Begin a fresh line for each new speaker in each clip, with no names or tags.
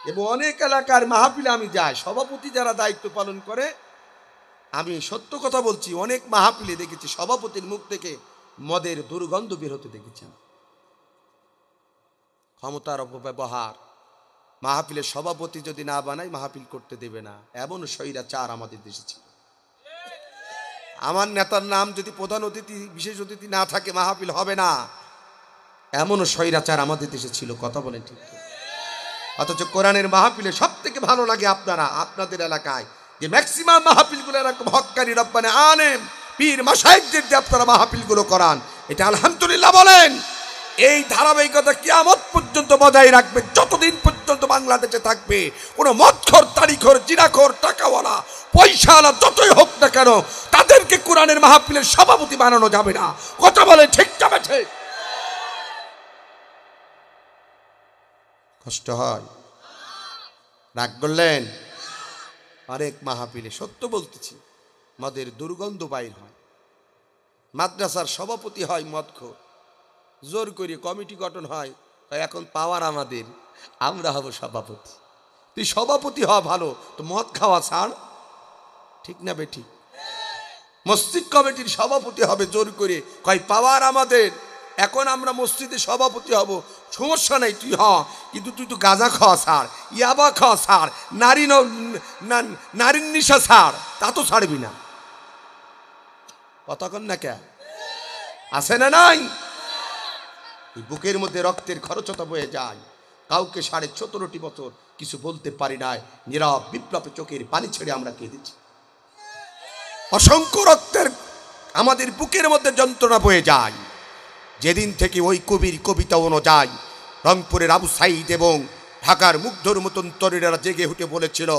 এবং অনেক এলাকার মাহফিলে আমি যাই, সভাপতি যারা দায়িত্ব পালন করে, আমি সত্য কথা বলছি, অনেক মাহফিলে দেখেছি সভাপতির মুখ থেকে মদের দুর্গন্ধ বের হতে দেখেছি। ক্ষমতার অপব্যবহার। মাহফিলের সভাপতি যদি না বানায় মাহফিল করতে দেবে না, এমন স্বৈরাচার আমাদের দেশে ছিল। আমার নেতার নাম যদি প্রধান অতিথি বিশেষ অতিথি না থাকে মাহফিল হবে না, এমনও স্বৈরাচার আমাদের দেশে ছিল। কথা বলেন ঠিক? অথচ কোরআনের মাহফিলে সব থেকে ভালো লাগে আপনাদের এলাকায় যে ম্যাক্সিমাম মাহফিলগুলো এরকম হক্কানি রব্বানি আলেম পীর মাশায়েখদের দিয়ে আপনারা মাহফিলগুলো করান, এটা আলহামদুলিল্লাহ বলেন। এই ধারাবাহিকতা কিয়ামত পর্যন্ত বজায় রাখবে। যতদিন পর্যন্ত বাংলাদেশে থাকবে কোনো মদখোর, তারিখোর, জিনাখোর, টাকাওয়ালা, পয়সাওয়ালা যতই হোক না কেন, তাদেরকে কোরআনের মাহফিলের সভাপতি বানানো যাবে না। কথা বলে ঠিক যাবে ঠিক? কষ্ট হয়? রাগ করলেন? অনেক মাহফিলে সত্য বলতেছি মদের দুর্গন্ধ বাইর হয়। মাদ্রাসার সভাপতি হয় মদখোর, জোর করে কমিটি গঠন হয়, এখন পাওয়ার আমাদের, আমরা হব সভাপতি। তুই সভাপতি হওয়া ভালো, তো মদ খাওয়া ছাড়। ঠিক না বেঠিক? মসজিদ কমিটির সভাপতি হবে জোর করে, কয় পাওয়ার আমাদের, এখন আমরা মসজিদে সভাপতি হব, সমস্যা নাই তুই হ, কিন্তু তুই তো গাঁজা খাওয়া ছাড়, ইয়াবা খাওয়া ছাড়, নারীর নিশা ছাড়, তা তো ছাড়বি না। কতক্ষণ না কে আছে না নাই? এই বুকের মধ্যে রক্তের খরচতা বয়ে যায়। কাউকে 17.5 বছর কিছু বলতে পারি নাই, নীরব বিপ্লবে চোখের পানি ছেড়ে আমরা কেঁদেছি। অসংখ্য রক্তের আমাদের বুকের মধ্যে যন্ত্রণা বয়ে যায়। যেদিন থেকে ওই কবির কবিতা অনুযায়ী রংপুরের আবু সাইদ এবং ঢাকার মুগ্ধর মতন তরুণেরা জেগে উঠে বলেছিল,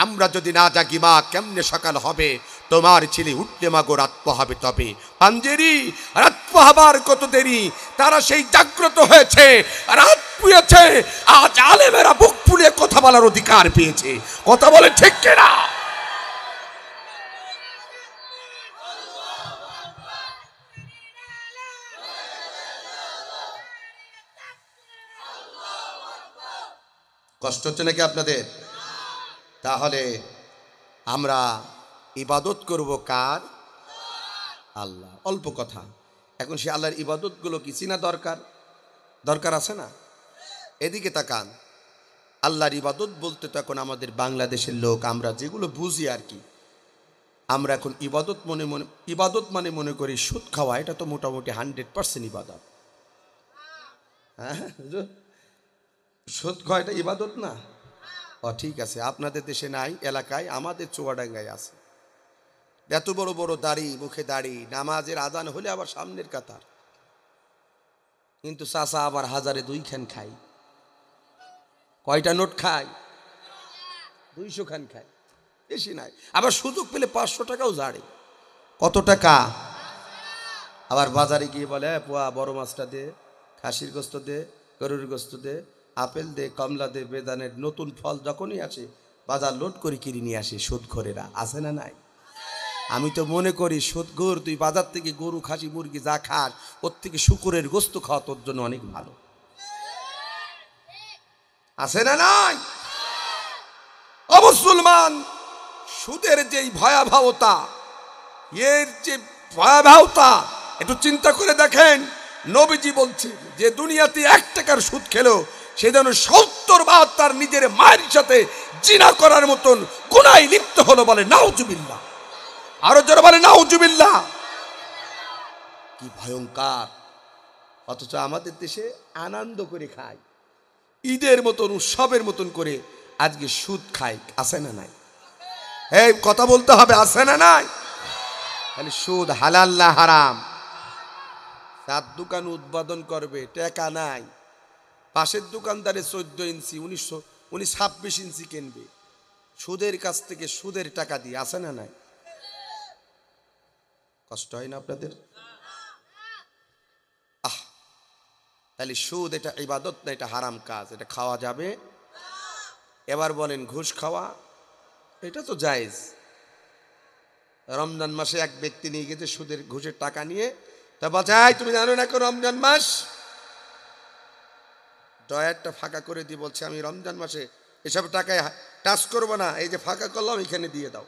আমরা যদি না জাগি মা কেমনে সকাল হবে, তোমার ছেলে উঠলে মা গো রাত পোহাবে তবে। পাঞ্জেরি রাত পোহাবার কত দেরি, তারা সেই জাগ্রত হয়েছে, রাত পুয়েছে, আজ আলেমেরা বুক ফুলিয়ে কথা বলার অধিকার পেয়েছে। কথা বলে ঠিক কিনা? কষ্ট হচ্ছে নাকি আপনাদের? তাহলে আমরা ইবাদত করব কার? আল্লাহ। অল্প কথা, এখন সে আল্লাহর ইবাদতগুলো কি চিনা দরকার? দরকার আছে না? এদিকে তাকান। আল্লাহর ইবাদত বলতে তো এখন আমাদের বাংলাদেশের লোক, আমরা যেগুলো বুঝি আর কি, আমরা এখন ইবাদত মানে মনে করি সুদ খাওয়া। এটা তো মোটামুটি 100% ইবাদত। হ্যাঁ, সুদ খাওয়া এটা ইবাদত না? ও ঠিক আছে, আপনাদের দেশে নাই, এলাকায় আমাদের চুয়াডাঙ্গায় আছে। এত বড় বড় দাড়ি, মুখে দাড়ি, নামাজের আজান হলে আবার সামনের কাতার, কিন্তু চাচা আবার হাজারে 2 খান খায়। কয়টা নোট খায়? 200 খান খায়, বেশি নাই। আবার সুযোগ পেলে 500 টাকাও ঝাড়ে। কত টাকা? আবার বাজারে গিয়ে বলে, পোয়া বড় মাছটা দে, খাসির গোস্ত দে, গরুর গোস্ত দে, আপেল দে, কমলা দে, বেদানের নতুন ফল যখনই আসে বাজার লোড করে কিনে নিয়ে আসে। সুদখোরেরা আছে না নাই? আমি তো মনে করি সুদখোর, তুই বাজার থেকে গরু, খাসি, মুরগি যা খাস, ওর থেকে শুকুরের গোস্ত খাওয়া তোর জন্য অনেক ভালো। আছে না নাই? ও মুসলমান, সুদের যেই ভয়াবহতা, এর যে ভয়াবহতা একটু চিন্তা করে দেখেন। নবীজি বলছে যে দুনিয়াতে 1 টাকার সুদ খেলো সে যেন 70 বার তার নিজের মায়ের সাথে জিনা করার মতন গুনায় লিপ্ত হলো। বলে নাউজুবিল্লাহ। আরো যারা বলে নাউজুবিল্লাহ। কি ভয়ঙ্কর! অথচ আমাদের দেশে আনন্দ করে খায়, ঈদের মতন, উৎসবের মতন করে আজকে সুদ খায়। আছে না নাই? এই কথা বলতে হবে, আছে না নাই? তাহলে সুদ হালাল না হারাম? তার দোকান উদ্বোধন করবে, টাকা নাই, পাশের দোকানদারে 14 ইঞ্চি, উনি 26 ইঞ্চি কিনবে, সুদের কাছ থেকে সুদের টাকা দিয়ে। আছে না নাই? কষ্ট হয় না আপনাদের? তাহলে সুদ এটা ইবাদত না, এটা হারাম কাজ, এটা খাওয়া যাবে। এবার বলেন ঘুষ খাওয়া, এটা তো জায়েজ। রমজান মাসে এক ব্যক্তি নিয়ে গেছে সুদের ঘুষের টাকা নিয়ে, তা বলছে তুমি জানো না এখন রমজান মাস? ডয়ারটা ফাঁকা করে দিয়ে বলছে, আমি রমজান মাসে এসব টাকায় টাচ করবো না, এই যে ফাঁকা করলাম এখানে দিয়ে দাও।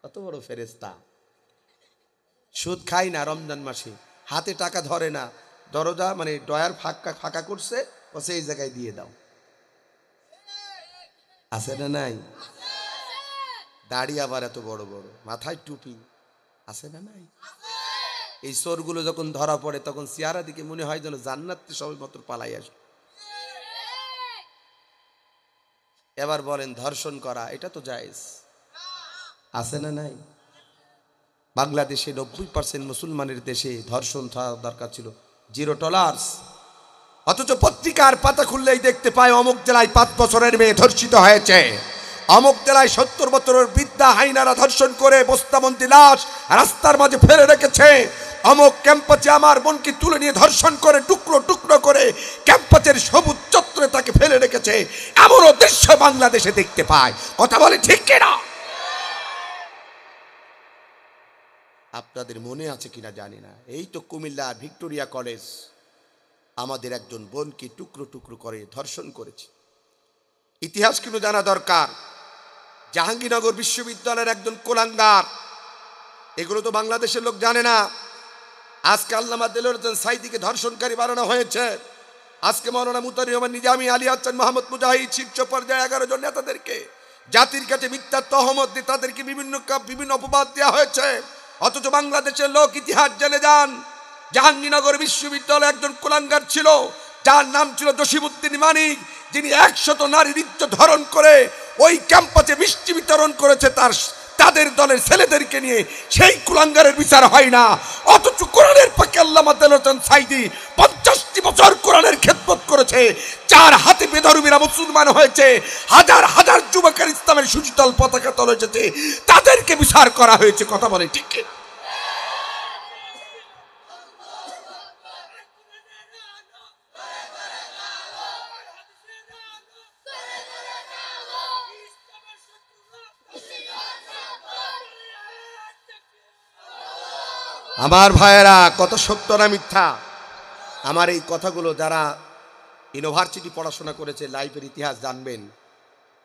কত বড় ফেরেশতা! সুদ খাই না রমজান মাসে, হাতে টাকা ধরে না, দরজা মানে ডয়ার ফাঁকা ফাঁকা করছে, ও সেই জায়গায় দিয়ে দাও। আছে না নাই? দাড়ি আবার এত বড় বড়, মাথায় টুপি, আছে না নাই? এই চোরগুলো যখন ধরা পড়ে তখন চেহারা দিকে মনে হয় যেন জান্নাতে সবাই মাত্র পালাই আসবে। এবার বলেন ধর্ষণ করা এটা তো জায়েজ, আছে না নাই? বাংলাদেশে 90% মুসলমানের দেশে ধর্ষণ থাকা দরকার ছিল, 0 টলারেন্স। অথচ পত্রিকার পাতা খুললেই দেখতে পায় অমুক জেলায় 5 বছরের মেয়ে ধর্ষিত হয়েছে, অমুক জেলায় 70 বছরের বৃদ্ধা হাইনারা ধর্ষণ করে বস্তাবন্দি লাশ রাস্তার মাঝে ফেলে রেখেছে, অমুক ক্যাম্পাসে আমার বোনকে তুলে নিয়ে ধর্ষণ করে টুকরো টুকরো করে ক্যাম্পাসের সবুজ চত্বরে তাকে ফেলে রেখেছে। এমনও দৃশ্য বাংলাদেশে দেখতে পায়। কথা বলে ঠিক কিনা? আপনাদের মনে আছে কিনা জানি না, এই তো কুমিল্লা ভিক্টোরিয়া কলেজ আমাদের একজন বোনকে টুকরো টুকরো করে ধর্ষণ করেছে। ইতিহাস কিন্তু জানা দরকার। জাহাঙ্গীরনগর বিশ্ববিদ্যালয়ের একজন কোলাঙ্গার, এগুলো তো বাংলাদেশের লোক জানে না। আজকে আল্লামা দেলোয়ার হোসেন সাঈদীকে ধর্ষণকারী বানানো হয়েছে। আজকে মাওলানা মুতারি রহমান নিজামী, আলী হাসান, মোহাম্মদ মুজাহিদ, শীর্ষ পর্যায়ে 11 জন নেতাদেরকে জাতির কাছে মিথ্যা তহমত দিয়ে তাদেরকে বিভিন্ন অপবাদ দেওয়া হয়েছে। অথচ বাংলাদেশের লোক ইতিহাস জেনে যান, জাহাঙ্গীরনগর বিশ্ববিদ্যালয়ে একজন কুলাঙ্গার ছিল, যার নাম ছিল জসিমউদ্দিন মানিক, যিনি 100 নারীর ইজ্জত হরণ করে ওই ক্যাম্পাসে মিষ্টি বিতরণ করেছে তাদের দলের ছেলেদেরকে নিয়ে। সেই কুলাঙ্গারের বিচার হয় না। অথচ কোরআনের পক্ষে আল্লামা দেলোয়ার হোসেন সাঈদী 50টি বছর কোরআনের খেদমত করেছে, যার হাতে বেধর্মীরা মুসলমান হয়েছে, হাজার হাজার যুবকের ইসলামের সুশীতল পতাকা তলে এসেছে, তাদেরকে বিচার করা হয়েছে। কথা বলে ঠিক কিনা? আমার ভাইয়েরা, কত সত্য না মিথ্যা? আমার এই কথাগুলো যারা ইউনিভার্সিটি পড়াশোনা করেছে, লাইফের ইতিহাস জানবেন।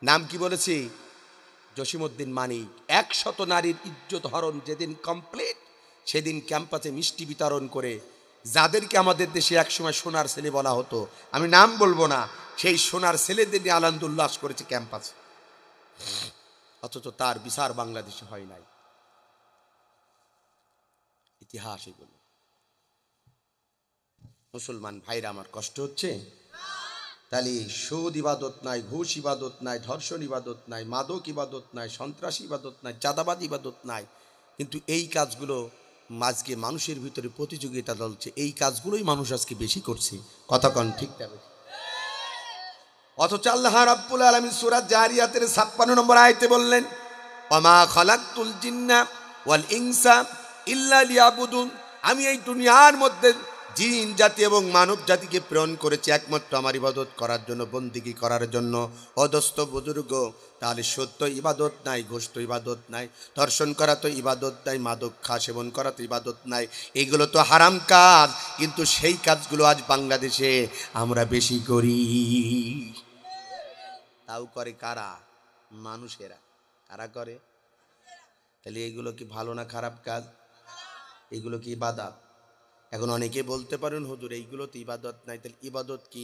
নাম কি বলেছি? জসিমউদ্দিন মানিক। 100 নারীর ইজ্জত হরণ যেদিন কমপ্লিট, সেদিন ক্যাম্পাসে মিষ্টি বিতরণ করে যাদেরকে আমাদের দেশে একসময় সোনার ছেলে বলা হতো, আমি নাম বলবো না, সেই সোনার ছেলেদের নিয়ে আনন্দ উল্লাস করেছে ক্যাম্পাসে। অথচ তার বিচার বাংলাদেশে হয় নাই। ইতিহাস এগুলো। মুসলমান ভাইরা আমার কষ্ট হচ্ছে? তাহলে সুদ ইবাদত নাই, ঘুষ ইবাদত নাই, ধর্ষণ ইবাদত নাই, মাদক ইবাদত নাই, সন্ত্রাসী ইবাদত নাই, চাঁদাবাদ ইবাদত নাই, কিন্তু এই কাজগুলো আজকে মানুষের ভিতরে প্রতিযোগিতা চলছে, এই কাজগুলোই মানুষ আজকে বেশি করছে। কতক্ষণ ঠিক যাবে? অথচ আল্লাহ রাব্বুল আলামিন সূরা জারিয়াতের 56 নম্বর আয়াতে বললেন, ওমা খালাকতুল জিন্না ওয়াল ইনসা ইল্লা লিয়াবুদুন, আমি এই দুনিয়ার মধ্যে জিন জাতি এবং মানব জাতিকে প্রেরণ করেছি একমাত্র আমার ইবাদত করার জন্য, বন্দিগি করার জন্য। অদস্ত বুজুর্গ, তাহলে সত্য ইবাদত নাই, ঘুষ তো ইবাদত নাই, ধর্ষণ করা তো ইবাদত নাই, মাদক সেবন করা তো ইবাদত নাই, এগুলো তো হারাম কাজ। কিন্তু সেই কাজগুলো আজ বাংলাদেশে আমরা বেশি করি। তাও করে কারা? মানুষেরা। কারা করে? তাহলে এগুলো কি ভালো না খারাপ কাজ? এগুলো কি ইবাদত? এখন অনেকে বলতে পারেন, হুজুর এইগুলো তো ইবাদত নাই, তাহলে ইবাদত কি?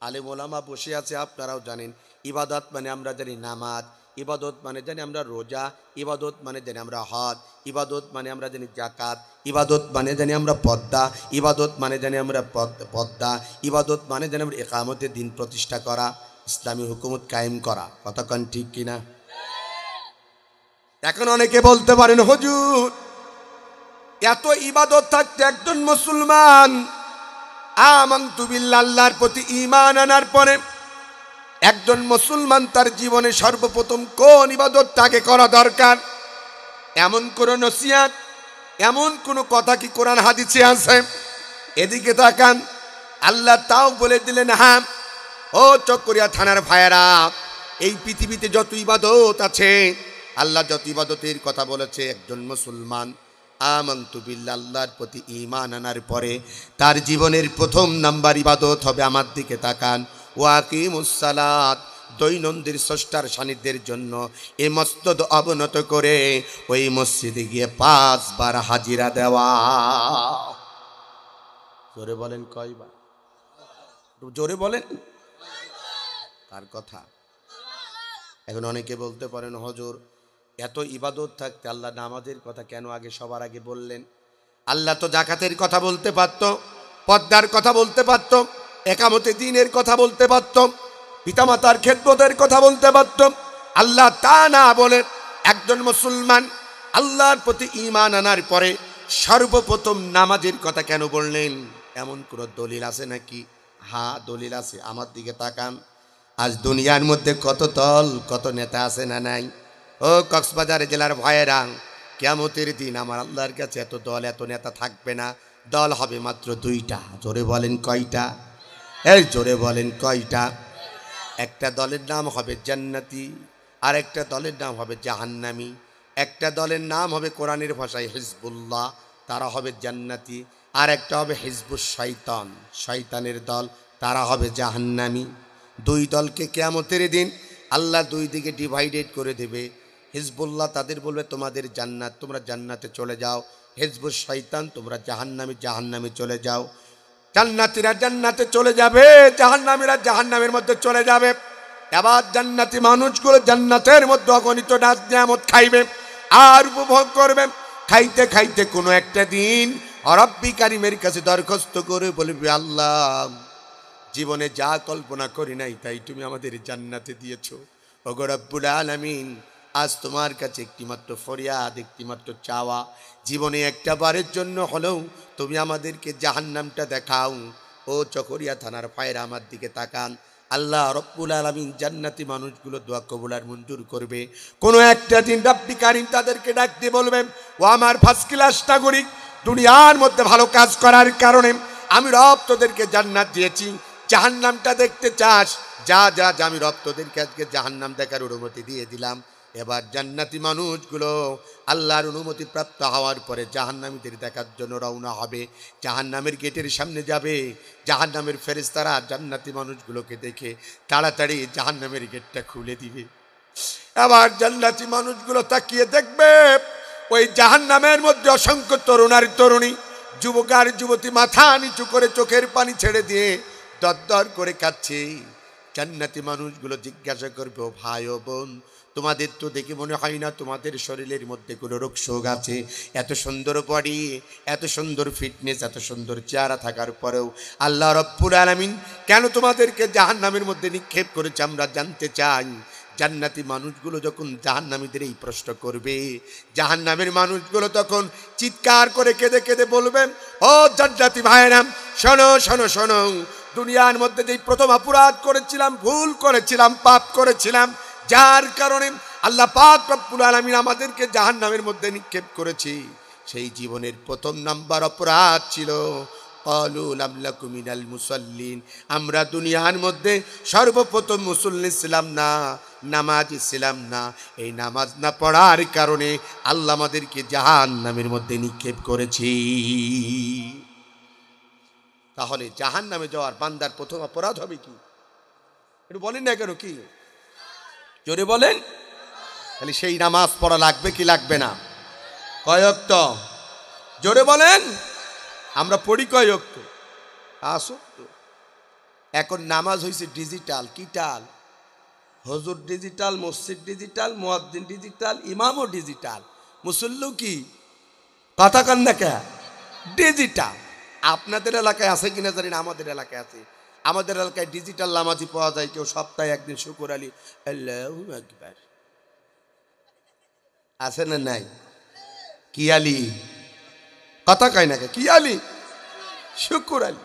আলেম ওলামা বসে আছে, আপনারাও জানেন। ইবাদত মানে আমরা জানি নামাজ, ইবাদত মানে জানি আমরা রোজা, ইবাদত মানে জানি আমরা হজ, ইবাদত মানে আমরা জানি যাকাত, ইবাদত মানে জানি আমরা পর্দা, ইবাদত মানে জানি আমরা পর্দা, ইবাদত মানে জানি আমরা ইকামতের দিন প্রতিষ্ঠা করা, ইসলামী হুকুমত কায়েম করা। কতক্ষণ ঠিক কিনা? এখন অনেকে বলতে পারেন, হুজুর এত ইবাদত থাকতে একজন মুসলমান আমানতু বিল্লাহ, আল্লাহর প্রতি ঈমান আনার পরে একজন মুসলমান তার জীবনে সর্বপ্রথম কোন ইবাদতটাকে করা দরকার? এমন কোন নসিহত, এমন কোন কথা কি কোরআন হাদিসে আছে? এদিকে তাকান, আল্লাহ তাও বলে দিলেন, হ্যাঁ ও চকরিয়া থানার ভাইয়েরা, এই পৃথিবীতে যত ইবাদত আছে, আল্লাহ যত ইবাদতের কথা বলেছে, একজন মুসলমান আমানতু বিল্লাহ, আল্লাহর প্রতি ঈমান আনার পরে তার জীবনের প্রথম নাম্বার ইবাদত হবে, আমার দিকে তাকান, ওয়া আকিমুস সালাত, দৈনন্দিন স্রষ্টার সান্নিধ্যের জন্য এই মসজিদ অবনত করে ওই মসজিদে গিয়ে 5 বার হাজিরা দেওয়া। জোরে বলেন কয়বার? জোরে বলেন কার কথা? এখন অনেকে বলতে পারেন হুজুর এত ইবাদত থাকতে আল্লাহ নামাজের কথা কেন আগে সবার আগে বললেন? আল্লাহ তো যাকাতের কথা বলতে পারতো, পর্দার কথা বলতে পারতো, একামতে দ্বীনের কথা বলতে পারতো, পিতামাতার খেদমতের কথা বলতে পারতো। আল্লাহ তা না বলে একজন মুসলমান আল্লাহর প্রতি ঈমান আনার পরে সর্বপ্রথম নামাজের কথা কেন বললেন? এমন কোনো দলিল আছে নাকি? হ্যাঁ দলিল আছে, আমার দিকে তাকান। আজ দুনিয়ার মধ্যে কত দল কত নেতা আছে না নাই? ও কক্সবাজার জেলার ভাইয়েরা, কিয়ামতের দিন আমার আল্লাহর কাছে এত দল এত নেতা থাকবে না, দল হবে মাত্র 2টা। জোরে বলেন কয়টা? এই জোরে বলেন কয়টা? একটা দলের নাম হবে জান্নাতি, আর একটা দলের নাম হবে জাহান্নামী। একটা দলের নাম হবে কোরআনের ভাষায় হিজবুল্লাহ, তারা হবে জান্নাতি। আর একটা হবে হিজবুশ শয়তান, শয়তানের দল, তারা হবে জাহান্নামী। 2 দলকে কিয়ামতের দিন আল্লাহ 2 দিকে ডিভাইডেড করে দেবে। হিজবুল্লাহ তাদের বলবে তোমাদের জান্নাত, তোমরা জান্নাতে চলে যাও। হিজবুশ শয়তান তোমরা জাহান্নামে চলে যাও। জান্নাতীরা জান্নাতে চলে যাবে, জাহান্নামীরা জাহান্নামের মধ্যে চলে যাবে। এবার জান্নাতি মানুষগুলো জান্নাতের মধ্যে অগণিত নিয়ামত খাইবে আর উপভোগ করবে। খাইতে খাইতে কোনো একটা দিন রব্বি কারিমের কাছে দরখাস্ত করে বলবে, আল্লাহ জীবনে যা কল্পনা করি নাই তাই তুমি আমাদের জান্নাতে দিয়েছো। ওগো রব্বুল আলামিন, আজ তোমার কাছে একটিমাত্র ফরিয়াদ, একটিমাত্র চাওয়া, জীবনে একটা বারের জন্য হলেও তুমি আমাদেরকে জাহান্নামটা দেখাও। ও চকরিয়া থানার ফায়রা আমার দিকে তাকান। আল্লাহ রব্বুল আলামিন জান্নাতি মানুষগুলো দোয়া কবুল আর মঞ্জুর করবে। কোনো একটা দিন রব্বি কারিম তাদেরকে ডাক দিয়ে বলবেন, ও আমার ফার্স্ট ক্লাস নাগরিক, দুনিয়ার মধ্যে ভালো কাজ করার কারণে আমি রব তোদেরকে জান্নাত দিয়েছি, জাহান্নামটা দেখতে চাস? যা যা যা, আমি রব তোদেরকে আজকে জাহান্নাম দেখার অনুমতি দিয়ে দিলাম। এবার জান্নাতি মানুষগুলো আল্লাহর অনুমতি প্রাপ্ত হওয়ার পরে জাহান্নামীদের দেখার জন্য রওনা হবে। জাহান্নামের গেটের সামনে যাবে। জাহান্নামের ফেরেশতারা জান্নাতি মানুষগুলোকে দেখে তাড়াতাড়ি জাহান্নামের গেটটা খুলে দিবে। এবার জান্নাতি মানুষগুলো তাকিয়ে দেখবে ওই জাহান্নামের মধ্যে অসংখ্য তরুণ আর তরুণী, যুবক আর যুবতী মাথা নিচু করে চোখের পানি ছেড়ে দিয়ে দরদর করে কাঁদছে। জান্নাতি মানুষগুলো জিজ্ঞাসা করবে, ও ভাই ও বোন, তোমাদের তো দেখে মনে হয় না তোমাদের শরীরের মধ্যে কোনো রোগ শোক আছে? এত সুন্দর বডি, এত সুন্দর ফিটনেস, এত সুন্দর চেহারা থাকার পরেও আল্লাহ রব্বুল আলামিন কেন তোমাদেরকে জাহান্নামের মধ্যে নিক্ষেপ করেছে আমরা জানতে চাই। জান্নাতি মানুষগুলো যখন জাহান্নামীদের এই প্রশ্ন করবে, জাহান্নামের মানুষগুলো তখন চিৎকার করে কেঁদে কেঁদে বলবেন, ও জান্নাতি ভাইরা, শোনো শোনো শোনো, দুনিয়ার মধ্যে যেই প্রথম অপরাধ করেছিলাম, ভুল করেছিলাম, পাপ করেছিলাম, যার কারণে আল্লাহ পাক রব্বুল আলামিন আমাদেরকে জাহান্নামের মধ্যে নিক্ষেপ করেছি, সেই জীবনের প্রথম নাম্বার অপরাধ ছিল ক্বালু লাম লাকু মিনাল মুসাল্লিন। আমরা দুনিয়ার মধ্যে সর্বপ্রথম মুসল্লি ছিলাম না, নামাজি ছিলাম না। এই নামাজ না পড়ার কারণে আল্লাহ আমাদেরকে জাহান্নামের মধ্যে নিক্ষেপ করেছি। তাহলে জাহান্নামে যাওয়ার বান্দার প্রথম অপরাধ হবে কি? একটু বলেন না কেন, কি জোরে বলেন। তাহলে সেই নামাজ পড়া লাগবে কি লাগবে না? কয় ওয়াক্ত? জোরে বলেন। আমরা পড়ি কয় ওয়াক্ত? আসো তো। এখন নামাজ হয়েছে ডিজিটাল। কি টাল? হুজুর ডিজিটাল, মসজিদ ডিজিটাল, মুয়াজ্জিন ডিজিটাল, ইমামও ডিজিটাল, মুসল্লিও কি? কথা কান না কে? ডিজিটাল। আপনাদের এলাকায় আছে কিনা জানি না, আমাদের এলাকায় আছে। আমাদের এলাকায় ডিজিটাল নামাজি পাওয়া যায়। কেউ সপ্তাহে একদিন শুকুর আলী আল্লাহু আকবার আছে না নাই? কি আলী? কথা কয় না কে? কি আলী? শুকুর আলী।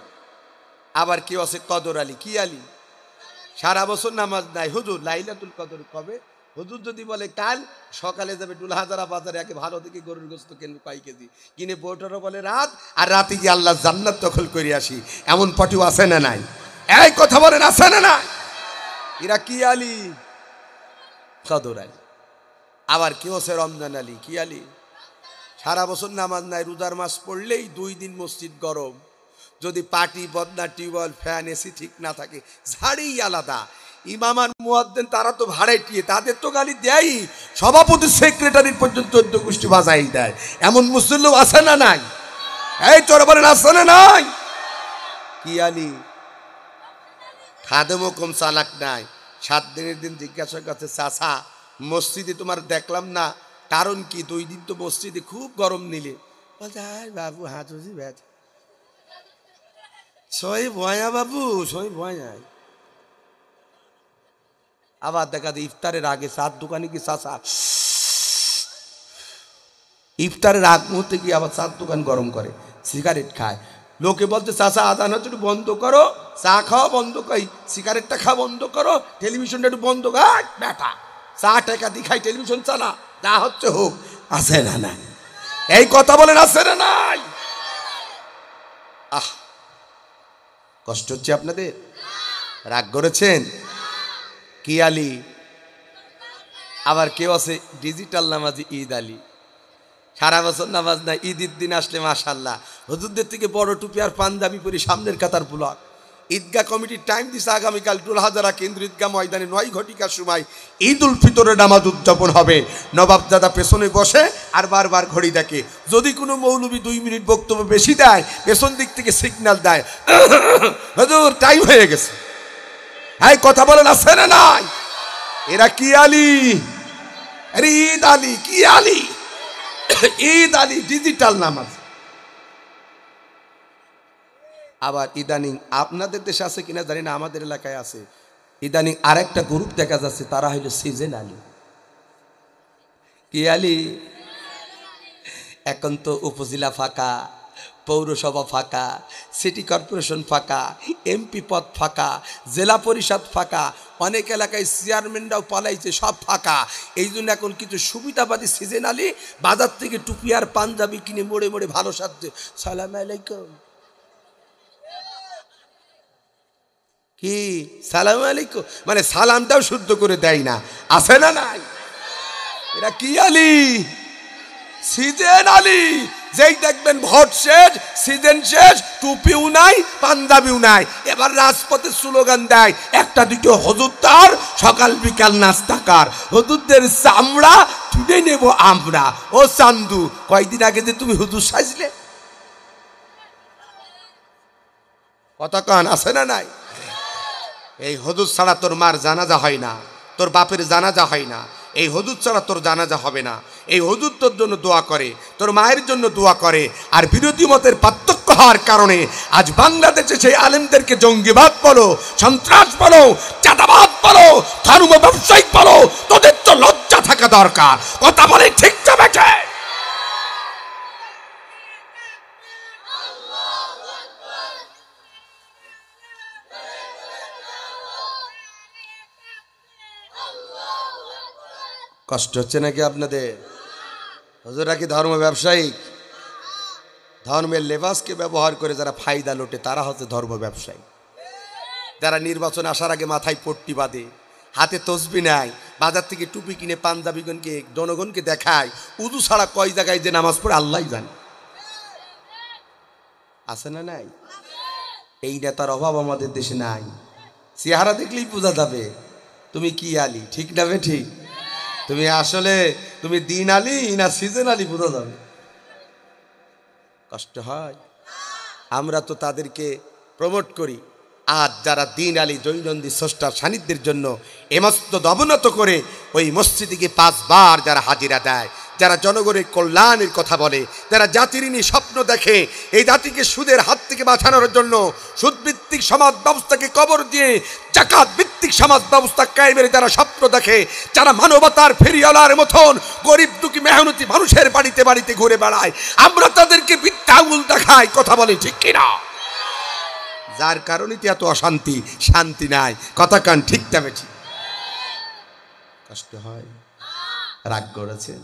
আবার কেউ আছে কদর আলী। কি আলী? সারা বছর নামাজ নাই। হুজুর লাইলাতুল কদর কবে? হুজুর যদি বলে কাল সকালে যাবে ডুলহাজারা বাজারে, আগে ভালো থেকে গরুর গোস্ত কিনবে 5 কেজি, কিনে বউটারও বলে রাত, আর রাতে গিয়ে আল্লাহ জান্নাত দখল করে আসি, এমন পটিও আছে না নাই? এই কথা বলেন, আছে না নাই? এরা কি আলী? কদর আলী। আবার কেউ আছে রমজান আলী। কি আলী? সারা বছর নামাজ নাই, রোজার মাস পড়লেই 2 দিন মসজিদ গরম, যদি পার্টি বদনা টিউবওয়েল ফ্যান এসি ঠিক না থাকে ঝাড়ি আলাদা। ইমাম আর মুয়াজ্জিন তারা তো ভাড়াটিয়ে, তাদের তো গালি দেয়, সভাপতি সেক্রেটারি পর্যন্ত 14 গোষ্ঠী বাজাই দেয়। এমন মুসল্লি আছে না নাই? এই তোরা বলেন আছে না নাই? কি আলী খাদেমও কম চালাক নাই। 7 দিনের দিন জিজ্ঞাসা করছে, চাচা মসজিদে তোমার দেখলাম না, কারণ কি? 2 দিন তো মসজিদে খুব গরম নিলে। বলছে বাবু হাঁটুজি ব্যাট সই ভয়া বাবু, সই ভয়া। আবার দেখা যায় ইফতারের আগে চার দোকানে কি চাচা ইফতারের আগ মুহূর্তে কি আবার চার দোকান গরম করে, সিগারেট খায়। লোকে বলতে চাচা আদান হচ্ছে একটু বন্ধ করো, চা খাওয়া বন্ধ করি, সিগারেটটা খাওয়া বন্ধ করো, টেলিভিশনটা একটু বন্ধ কর। বেটা চা টাকা দি খাই, টেলিভিশন চালা, যা হচ্ছে হোক। আছে না নাই? এই কথা বলেন আছে না নাই? আহ কষ্ট হচ্ছে আপনাদের? রাগ করেছেন? কি আলী? আবার কেউ আছে ডিজিটাল নামাজি ঈদ আলী, সারা বছর নামাজ না, ঈদের দিন আসলে মাশাল্লাহ হুজুরদের থেকে বড় টুপি আর পাঞ্জাবি পরি সামনের কাতার ব্লক। ঈদগাহ কমিটির টাইম দিছে আগামীকাল টুলহাজারা কেন্দ্র ঈদগাহ ময়দানে 9 ঘটিকার সময় ঈদ উল ফিতরের নামাজ উদযাপন হবে। নবাবজাদা পেছনে বসে আর বারবার ঘড়ি দেখে, যদি কোনো মৌলবী 2 মিনিট বক্তব্য বেশি দেয় পেছন দিক থেকে সিগন্যাল দেয়, হুজুর টাইম হয়ে গেছে। হ্যাঁ কথা বলেন আছে না নাই? এরা কি আলী? আরে ঈদ আলী, কি আলী? ঈদ আলী ডিজিটাল নামাজ। আবার ইদানিং আপনাদের দেশে আছে কিনা জানি না, আমাদের এলাকায় আছে ইদানিং আরেকটা গ্রুপ দেখা যাচ্ছে, তারা হইল সিজন আলী। কি আলী? এখন তো উপজেলা ফাঁকা, পৌরসভা ফাঁকা, সিটি কর্পোরেশন ফাঁকা, এমপি পদ ফাঁকা, জেলা পরিষদ ফাঁকা, অনেক এলাকায় চেয়ারম্যানরাও পালাইছে, সব ফাঁকা। এই জন্য এখন কিছু সুবিধাবাদী সিজন আলী বাজার থেকে টুপি আর পাঞ্জাবি কিনে মোড়ে মোড়ে ভালো সাজছে, সালাম আলাইকুম। কি সালাম আলাইকুম মানে সালামটাও শুদ্ধ করে দেয় না। আছে না নাই? এরা কি আলী? সিজন আলী। যেই দেখবেন ভোট শেষ, সিজন শেষ, টুপিও নাই পাঞ্জাবিও নাই, এবার রাজপথে স্লোগান দেয়, একটা দুটো হুজুর তার, সকাল বিকাল নাস্তাকার, হুজুরদের চামড়া তুলে নেব আমরা। ও চান্দু, কয়দিন আগে যে তুমি হুজুর সাজলে, কথা কান আছে না নাই? এই হুজুর ছাড়া তোর মার জানাজা হয় না, তোর বাপের জানাজা হয় না, এই হুজুর ছাড়া তোর জানাজা হবে না। এই হুজুর তোর জন্য দোয়া করে, তোর মায়ের জন্য দোয়া করে। আর বিরোধী মতের পার্থক্য হওয়ার কারণে আজ বাংলাদেশে সেই আলেমদেরকে জঙ্গিবাদ বলো, সন্ত্রাস বলো, চাঁদাবাদ বলো, ধর্ম ব্যবসায়িক বলো, তোদের তো লজ্জা থাকা দরকার। কথা বলে ঠিক যাবে। কষ্ট হচ্ছে নাকি আপনাদের? হুজুররা কি ধর্ম ব্যবসায়িক? ধর্মের লেবাসকে ব্যবহার করে যারা ফায়দা লোটে তারা হচ্ছে ধর্ম ব্যবসায়ী। যারা নির্বাচন আসার আগে মাথায় পট্টি বাঁধে, হাতে তসবি নেয়, বাজার থেকে টুপি কিনে পাঞ্জাবিগণকে জনগণকে দেখায়, উজু ছাড়া কয় জায়গায় যে নামাজ পড়ে আল্লাহই জানে। আছে না নাই? এই নেতার অভাব আমাদের দেশে নাই। চেহারা দেখলেই বোঝা যাবে তুমি কি আলী, ঠিক না বে ঠিক? তুমি আসলে তুমি দিন আলী না সিজন আলী বোঝা যাবে। কষ্ট হয়। আমরা তো তাদেরকে প্রমোট করি, আর যারা দিন আলী দৈনন্দিন স্রষ্টার সান্নিধ্যের জন্য এমস্ত অবনত করে ওই মসজিদে গিয়ে 5 বার যারা হাজিরা দেয়, যারা জনগণের কল্যাণের কথা বলে, যারা জাতির নিয়ে স্বপ্ন দেখে, এই জাতিকে সুদের হাত থেকে বাঁচানোর জন্য সুদভিত্তিক সমাজ ব্যবস্থাকে কবর দিয়ে জাকাত ভিত্তিক সমাজ ব্যবস্থা কায়েমের যারা স্বপ্ন দেখে, যারা মানবতার ফেরিওয়ালার মতন গরিব দুঃখী মেহনতি মানুষের বাড়িতে বাড়িতে ঘুরে বেড়ায়, আমরা তাদেরকে মিথ্যা আঙুল দেখাই। কথা বলে ঠিক কিনা? যার কারণে এত অশান্তি, শান্তি নাই। কথা কান ঠিক যাবে ঠিক? কষ্ট হয়। রাগ করেছেন?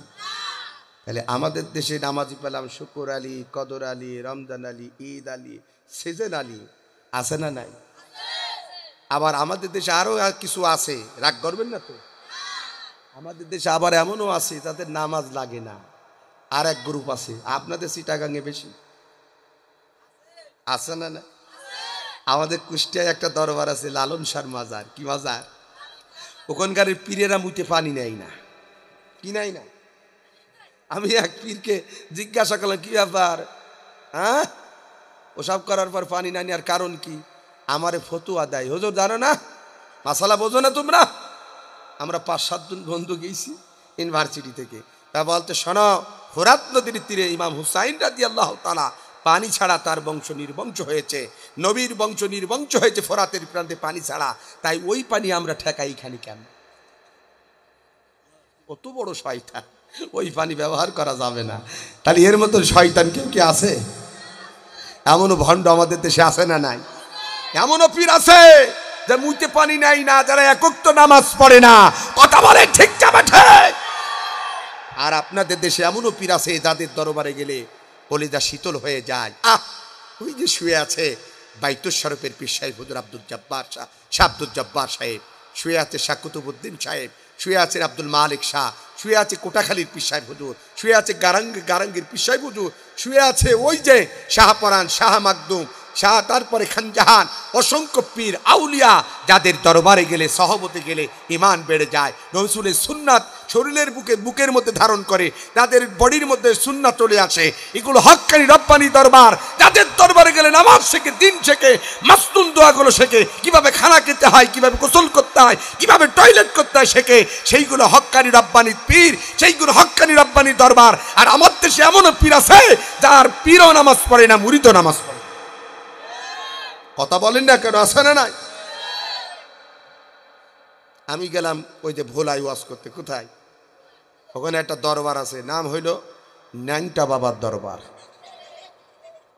তাহলে আমাদের দেশে নামাজি পেলাম শুকুর আলী, কদর আলী, রমজান আলী, ঈদ আলী, সিজন আলী, আছে না নাই? আবার আমাদের দেশে আরো কিছু আছে, রাগ করবেন না তো? আমাদের দেশে আবার এমনও আছে তাদের নামাজ লাগে না। আর এক গ্রুপ আছে, আপনাদের চিটাগাঙে বেশি, আছে না? না, আমাদের কুষ্টিয়ায় একটা দরবার আছে, লালন শাহ মাজার। কি মাজার? ওখানকার পীরেরা মুইতে পানি নেয় না। কি নাই না? আমি এক পীরকে জিজ্ঞাসা করলাম, কি ব্যাপার? হ্যাঁ, ওসব করার পর পানি না নেওয়ার কারণ কি? আমারে ফতুয়া দেয়। হুজুর জানো না, মাসালা বোঝো না তোমরা? আমরা 5-7 জন বন্ধু গেছি ইউনিভার্সিটি থেকে। তা বলতে, শোনো, ফোরাত নদীর তীরে ইমাম হুসাইন রাদিয়াল্লাহু তাআলা পানি ছাড়া তার বংশ নির্বংশ হয়েছে, নবীর বংশ নির্বংশ হয়েছে ফোরাতের প্রান্তে পানি ছাড়া, তাই ওই পানি আমরা ঠেকাই খানি কেন? কত বড় শয়তান! ওই পানি ব্যবহার করা যাবে না। তাহলে এর মতো শয়তান কেউ কি আছে? এমনও ভণ্ড আমাদের দেশে আছে না নাই? এমনও পীর আছে যে মুইতে পানি নাই না, যারা একক তো নামাজ পড়ে না। কথা বলে ঠিক যাবে ঠিক। আর আপনাদের দেশে এমনও পীর আছে যাদের দরবারে গেলে কলিজা শীতল হয়ে যায়। ওই যে শুয়ে আছে বাইতুল শরফের পীর সাহেব হুজুর আব্দুল জব্বার শাহ, শাহ আব্দুল জব্বার সাহেব, শুয়ে আছে শাহ কুতুবউদ্দিন সাহেব, শুয়ে আছেন আব্দুল মালিক শাহ, শুয়ে আছে কোটাখালীর পীর সাহেব হুজুর, শুয়ে আছে গারাঙ্গের পীর সাহেব হুজুর, শুয়ে আছে ওই যে শাহপরান, শাহ মাকদুম শাহ, তারপরে খানজাহান, অসংখ্য পীর আউলিয়া যাদের দরবারে গেলে, সহবতে গেলে ইমান বেড়ে যায়। রসুলের সুন্নাত শরীরের বুকের মধ্যে ধারণ করে, তাদের বডির মধ্যে সুন্নাত চলে আসে। এগুলো হক্কানি রব্বানি দরবার, যাদের দরবারে গেলে নামাজ শেখে, দিন শেখে, মাসনুন দোয়াগুলো শেখে, কিভাবে খানা খেতে হয়, কিভাবে গোসল করতে হয়, কিভাবে টয়লেট করতে হয় শেখে। সেইগুলো হক্কানি রব্বানি পীর, সেইগুলো হক্কানি রব্বানি দরবার। আর আমার দেশে এমনও পীর আছে যার পীরও নামাজ পড়ে না, মুরিদও নামাজ পড়ে। কথা বলেন না কেন? আছে না নাই? আমি গেলাম ওই যে ভোলাই ওয়াজ করতে। কোথায়? ওখানে একটা দরবার আছে, নাম হইল ন্যাংটা বাবার দরবার।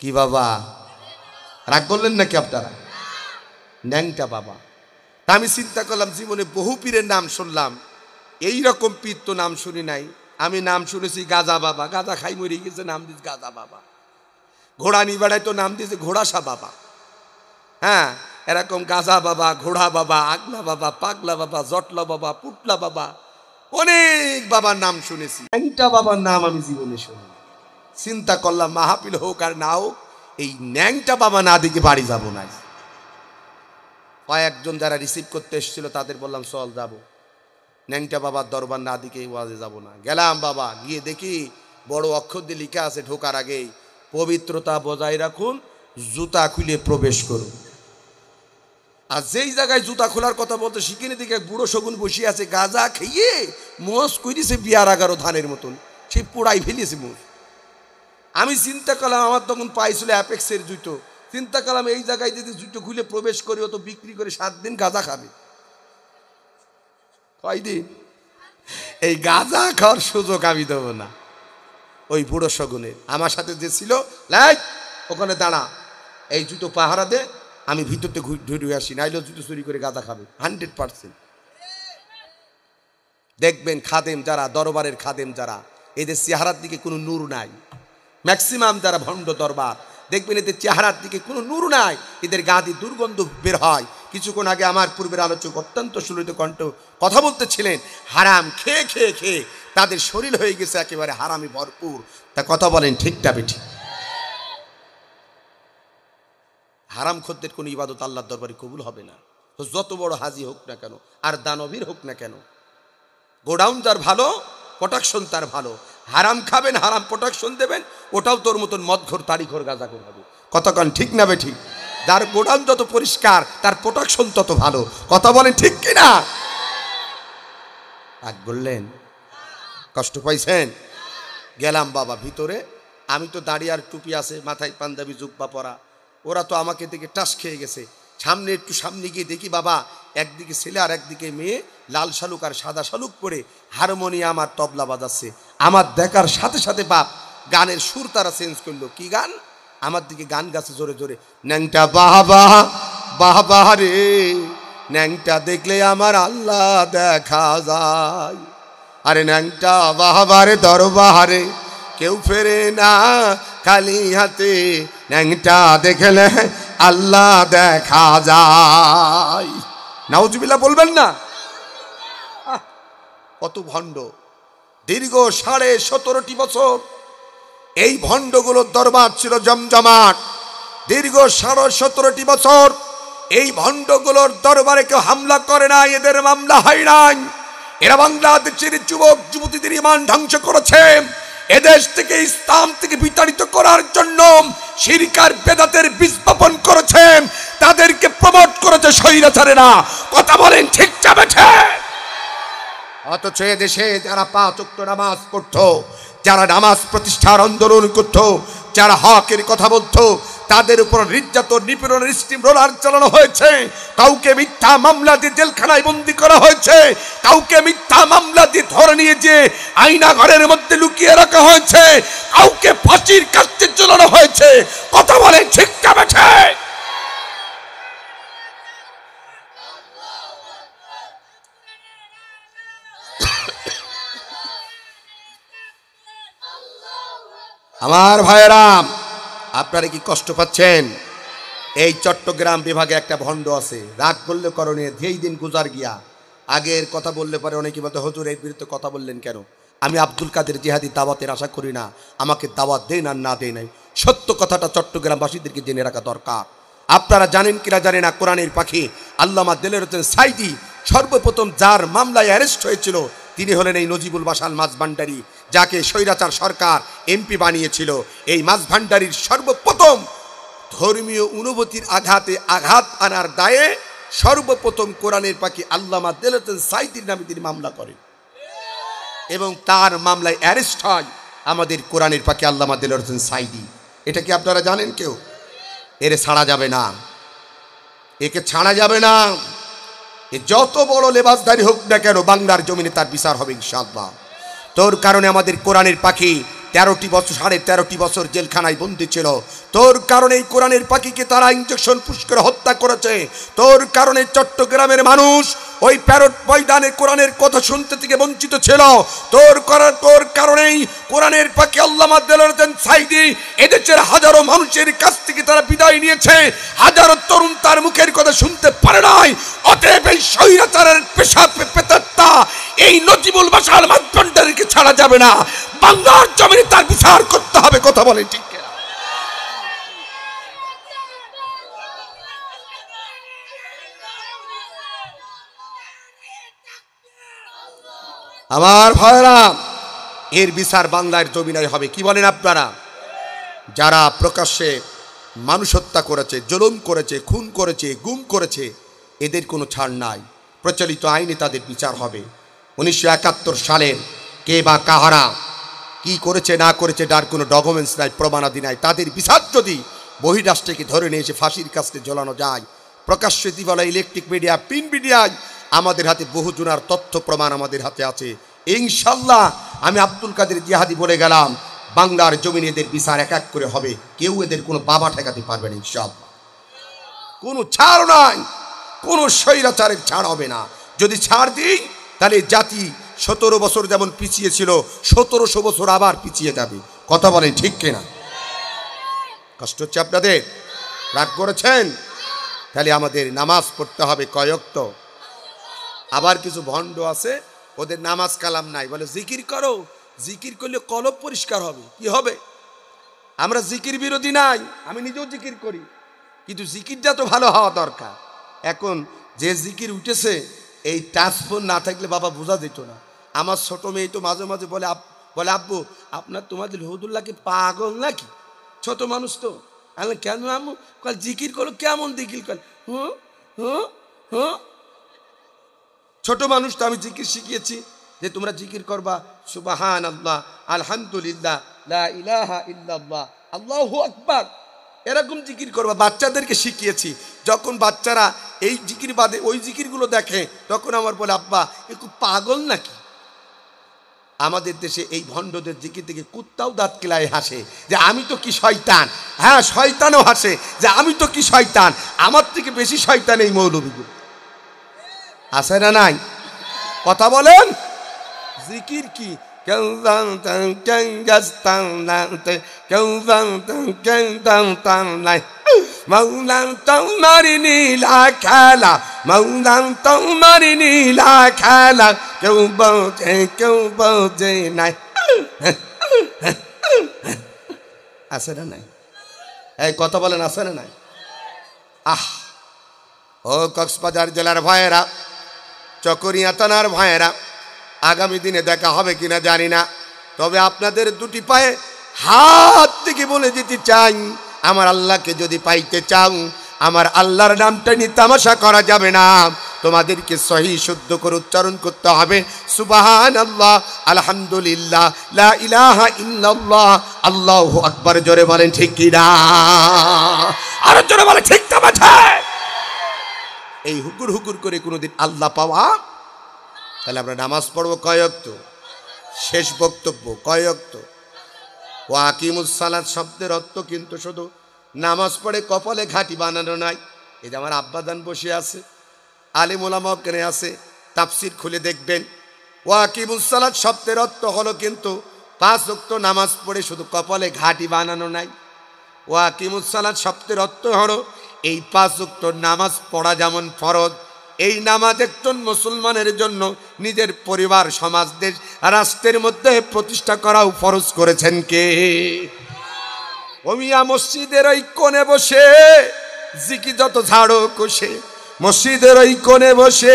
কি বাবা? রাগ করলেন নাকি আপনারা? ন্যাংটা বাবা। তা আমি চিন্তা করলাম, জীবনে বহু পীরের নাম শুনলাম, এই রকম পীর তো নাম শুনি নাই। আমি নাম শুনেছি গাজা বাবা, গাজা খাই মরে গেছে, নাম দিয়েছে গাজা বাবা। ঘোড়া নিবাড়ায় তো নাম দিয়েছে ঘোড়াশা বাবা। হ্যাঁ, এরকম গাজা বাবা, ঘোড়া বাবা, আগলা বাবা, পাগলা বাবা, জটলা বাবা, পুটলা বাবা, অনেক বাবার নাম শুনেছি। ন্যাংটা বাবার নাম আমি জীবনে শুনি। চিন্তা করলাম, মাহফিল হোক আর না হোক, এই ন্যাংটা বাবা না দিকে বাড়ি যাব না। কয়েকজন যারা রিসিভ করতে এসেছিল তাদের বললাম, চল যাব, ন্যাংটা বাবার দরবার না দিকে ওয়াজে যাব না। গেলাম বাবা, গিয়ে দেখি বড় অক্ষর দিয়ে লেখা আছে ঢোকার আগেই, পবিত্রতা বজায় রাখুন, জুতা খুলে প্রবেশ করুন। আর যেই জায়গায় জুতা খোলার কথা বলতে শিখিনি দিকে বুড়ো শগুন বসিয়ে আছে, গাঁজা খেয়ে মোষ কইছে বিয়ার 11 ধানের মতন, সে পোড়াই ফেলিয়েছে মোষ। আমি চিন্তা করলাম, আমার তখন পাইছিল অ্যাপেক্সের জুতো। চিন্তা করলাম, এই জায়গায় যদি জুতো খুলে প্রবেশ করি, ও তো বিক্রি করে 7 দিন গাঁজা খাবে। কয়দিন? এই গাঁজা খাওয়ার সুযোগ আমি দেবো না। ওই বুড়ো শগুনের আমার সাথে যে ছিল, লাইক ওখানে দাঁড়া, এই জুতো পাহারা দে, আমি ভিতরতে ঘুরে আসি, নাইলেও জুতো চুরি করে গাঁজা খাবে 100%। দেখবেন খাদেম যারা, দরবারের খাদেম যারা, এদের চেহারার দিকে কোনো নূর নাই। ম্যাক্সিমাম যারা ভণ্ড দরবার, দেখবেন এদের চেহারার দিকে কোনো নূর নাই, এদের গা দিয়ে দুর্গন্ধ বের হয়। কিছুক্ষণ আগে আমার পূর্বের আলোচক অত্যন্ত সুললিত কণ্ঠ কথা বলতেছিলেন, হারাম খেয়ে খেয়ে খেয়ে তাদের শরীর হয়ে গেছে একেবারে হারামি ভরপুর। তা কথা বলেন ঠিকটা বেঠিক? হারাম খদ্দের কোনো ইবাদত আল্লাহর দরবারে কবুল হবে না, যত বড় হাজি হোক না কেন, আর দানবীর হোক না কেন। গোডাউন তার ভালো, প্রোটেকশন তার ভালো। হারাম খাবেন, হারাম প্রোটেকশন দেবেন, ওটাও তোর মতন মদঘর, তারিখর, গাঁজাখোর হবে। কতক্ষণ ঠিক না বেঠিক? যার গোডাউন যত পরিষ্কার, তার প্রোটেকশন তত ভালো। কথা বলেন ঠিক কিনা? আগ বললেন, কষ্ট পাইছেন? গেলাম বাবা ভিতরে, আমি তো দাড়ি আর টুপি আছে, মাথায় পাঞ্জাবি জুব্বা পরা, ওরা তো আমাকে দেখে টাস খেয়ে গেছে। সামনে একটু সামনে গিয়ে দেখি বাবা, একদিকে ছেলে আর একদিকে মেয়ে, লাল শালুক আর সাদা শালুক পরে হারমোনিয়াম আর তবলা বাজাচ্ছে। আমার দেখার সাথে সাথে বাপ গানের সুর তারা চেঞ্জ করলো। কি গান? আমার দিকে গান গাছে জোরে জোরে, ন্যাংটা বাবা বাবা রে, ন্যাংটা দেখলে আমার আল্লাহ দেখা যায়। আরে ন্যাংটা বাবারে দরবারে কেউ ফেরে না খালি হাতে, ন্যাংটা দেখলে আল্লাহ দেখা যায়। নাউজুবিল্লাহ বলবেন না? কত ভণ্ড! দীর্ঘ 17.5 বছর এই ভণ্ডগুলোর দরবার ছিল জমজমাট। দীর্ঘ 17.5 বছর এই ভণ্ডগুলোর দরবারে কেউ হামলা করে নাই, এদের মামলা হয় নাই। এরা বাংলাদেশের যুবক যুবতীদের ঈমান ধ্বংস করেছে। এদেশ থেকে ইসলাম থেকে বিতাড়িত করার জন্য শিরক আর বেদাতের বীজ বপন করেছে। তাদেরকে প্রমোট করেছে স্বৈরাচারেরা। কথা বলেন ঠিক যাবে ঠিক? অথচ দেশে যারা 5 ওয়াক্ত নামাজ পড়তো, যারা নামাজ প্রতিষ্ঠার আন্দোলন করত, যারা হকের কথা বলতো, তাদের উপর নির্যাতন নিপীড়নের স্টিম রোলার চালানো হয়েছে। কাউকে মিথ্যা মামলা দিয়ে জেলখানায় বন্দী করা হয়েছে, কাউকে মিথ্যা মামলা দিয়ে ধরে নিয়ে যে আয়না ঘরের মধ্যে লুকিয়ে রাখা হয়েছে, কাউকে ফাঁসির কাস্তে ঝোলানো হয়েছে। কথা বলেন ঠিক যাবে ঠিক? আমার ভাইয়েরা, আপনারা কি কষ্ট পাচ্ছেন? এই চট্টগ্রাম বিভাগে একটা ভণ্ড আছে, রাগ করলে করণীয় যেই দিন গুজার গিয়া। আগের কথা বললে পরে অনেকে বলতে, হুজুর এর বিরুদ্ধে কথা বললেন কেন? আমি আব্দুল কাদের জিহাদি দাওয়াতের আশা করি না, আমাকে দাওয়াত দেন আর না দেয় নাই। সত্য কথাটা চট্টগ্রামবাসীদেরকে জেনে রাখা দরকার। আপনারা জানেন কিনা জানে না, কোরআনের পাখি আল্লামা দেলোয়ার হোসেন সাঈদী সর্বপ্রথম যার মামলায় অ্যারেস্ট হয়েছিল তিনি হলেন এই নজিবুল বাশার মাঝভান্ডারী, যাকে স্বৈরাচার সরকার এমপি বানিয়েছিল। এই মাঝভান্ডারীর সর্বপ্রথম ধর্মীয় অনুভূতির আঘাতে আঘাত আনার দায়ে সর্বপ্রথম কোরআনের পাখি আল্লামা দেলোয়ার হোসেন সাঈদীর নামে তিনি মামলা করেন এবং তার মামলায় অ্যারেস্ট হয় আমাদের কোরআনের পাখি আল্লামা দেলোয়ার হোসেন সাঈদী। এটা কি আপনারা জানেন? কেউ এরে ছাড়া যাবে না, একে ছাড়া যাবে না। এ যত বড় লেবাসধারী হোক না কেন, বাংলার জমিনে তার বিচার হবে ইনশাআল্লাহ। তোর কারণে আমাদের কোরআনের পাখি 13টি বছর 13.5 বছর জেলখানায় বন্দী ছিল। তোর কারণে এই কোরআনের পাখিকে তারা ইনজেকশন পুশ করে হত্যা করেছে। তোর কারণে চট্টগ্রামের মানুষ ওই প্যারট ময়দানে কোরআনের কথা শুনতে থেকে বঞ্চিত ছিল। তোর কারণেই কোরআনের পাখি আল্লামা দেলোয়ার হোসেন সাঈদী এদেশের হাজারো মানুষের কাছ থেকে তারা বিদায় নিয়েছে। হাজারো তরুণ তার মুখের কথা শুনতে পারে নাই। অতএব এই স্বৈরাচারের পেতাত্তা এই নজিবুল বাশার মাঝভান্ডারীকে ছাড়া যাবে না। বাংলার জমিনে তার বিচার করতে হবে। কথা বলেন ঠিক কিনা? আমার ভাইরা, এর বিচার বাংলার জমিনে হবে। কি বলেন আপনারা? যারা প্রকাশ্যে মানুষ হত্যা করেছে, জুলুম করেছে, খুন করেছে, গুম করেছে, এদের কোনো ছাড় নাই। প্রচলিত আইনে তাদের বিচার হবে। 1971 সালের কে বা কাহারা কি করেছে না করেছে তার কোনো ডকুমেন্টস নাই, প্রমাণাদি নাই। তাদের বিচার যদি বহিরাষ্ট্রকে ধরে নিয়ে এসে ফাঁসির কাছে ঝোলানো যায়, প্রকাশ্যে দিবালা ইলেকট্রিক মিডিয়া, প্রিন্ট মিডিয়ায় আমাদের হাতে বহু জনার তথ্য প্রমাণ আমাদের হাতে আছে। ইনশাল্লাহ আমি আব্দুল কাদের জিহাদি বলে গেলাম, বাংলার জমিনে এদের বিচার এক এক করে হবে। কেউ এদের কোনো বাবা ঠেকাতে পারবে না ইনশাআল্লাহ। কোনো ছাড় নাই, কোনো স্বৈরাচারের ছাড় হবে না। যদি ছাড় দিই তাহলে জাতি 17 বছর যেমন পিছিয়ে ছিল, 1700 বছর আবার পিছিয়ে যাবে। কথা বলেন ঠিক কিনা? কষ্ট হচ্ছে আপনাদের? রাগ করেছেন? তাহলে আমাদের নামাজ পড়তে হবে কয় ওয়াক্ত। আবার কিছু ভণ্ড আছে, ওদের নামাজ কালাম নাই, বলে জিকির করো, জিকির করলে কলব পরিষ্কার হবে। কি হবে? আমরা জিকির বিরোধী নাই, আমি নিজেও জিকির করি, কিন্তু জিকিরটা তো ভালো হওয়া দরকার। এখন যে জিকির উঠেছে, এই টাচফোন না থাকলে বাবা বোঝা যেত না। আমার ছোট মেয়ে তো মাঝে মাঝে বলে আব্বু আপনার তোমাদের হুদুল্লাহকে পাগল নাকি? ছোট মানুষ তো। আমি কেন আম্মু? কাল জিকির করো। কেমন জিকির কর? হুঁ হুঁ হুঁ। ছোট মানুষ তো, আমি জিকির শিখিয়েছি যে তোমরা জিকির করবা সুবহানাল্লাহ, আলহামদুলিল্লাহ, লা ইলাহা ইল্লাল্লাহ, আল্লাহু আকবার, এরকম জিকির করবা। বাচ্চাদেরকে শিখিয়েছি। যখন বাচ্চারা এই জিকির বাদে ওই জিকিরগুলো দেখে, তখন আমার বলে আব্বা একটু পাগল নাকি? আমাদের দেশে এই ভণ্ডদের জিকির থেকে কুত্তাও দাঁত কেলায় হাসে যে আমি তো কি শয়তান। হ্যাঁ, শয়তানও হাসে যে আমি তো কি শয়তান। আমার থেকে বেশি শয়তান এই মৌলবীগুলো। আছে না নাই? কথা বলেন। জিকির কি? মৌলাম তোমার নীলা খেলা, মৌলাম তোমার নীলা খেলা, কেউ বোঝে নাই। আছে না নাই? এই কথা বলেন আছে না নাই? আহ, ও কক্সবাজার জেলার ভাইয়েরা, চকরিয়া থানার ভাইয়েরা, আগামী দিনে দেখা হবে কিনা জানি না, তবে আপনাদের দুটি পায়ে হাত থেকে বলে দিতে চাই, আমার আল্লাহকে যদি পাইতে চাও, আমার আল্লাহর নামটা নিয়ে তামাশা করা যাবে না, তোমাদেরকে সহি শুদ্ধ করে উচ্চারণ করতে হবে সুবহানাল্লাহ, আলহামদুলিল্লাহ, লা ইলাহা ইল্লাল্লাহ, আল্লাহু আকবার। জোরে বলেন ঠিক কি না? আরো জোরে বলেন ঠিক না বাছা? এই হুকুর হুকুর করে কোনোদিন আল্লাহ পাওয়া? তাহলে আমরা নামাজ পড়বো কয় ওয়াক্ত? শেষ বক্তব্য, কয় ওয়াক্ত? ওয়া আকিমুস সালাত শব্দের অর্থ কিন্তু শুধু নামাজ পড়ে কপালে ঘাঁটি বানানো নাই। এই যে আমার আব্বাদান বসে আছে, আলিম ওলামা কেনে আছে, তাফসির খুলে দেখবেন। ওয়া আকিমুস সালাত শব্দের অর্থ হলো কিন্তু 5 ওয়াক্ত নামাজ পড়ে শুধু কপালে ঘাঁটি বানানো নাই। ওয়া আকিমুস সালাত শব্দের অর্থ হলো এই 5 ওয়াক্ত নামাজ পড়া যেমন ফরজ, এই নামাজ একজন মুসলমানের জন্য নিজের পরিবার, সমাজ, দেশ, রাষ্ট্রের মধ্যে প্রতিষ্ঠা করাও ফরজ করেছেন কে? ওমিয়া মসজিদের ওই কোণে বসে জিকি যত ঝাড়ো কষে, মসজিদের ওই কোণে বসে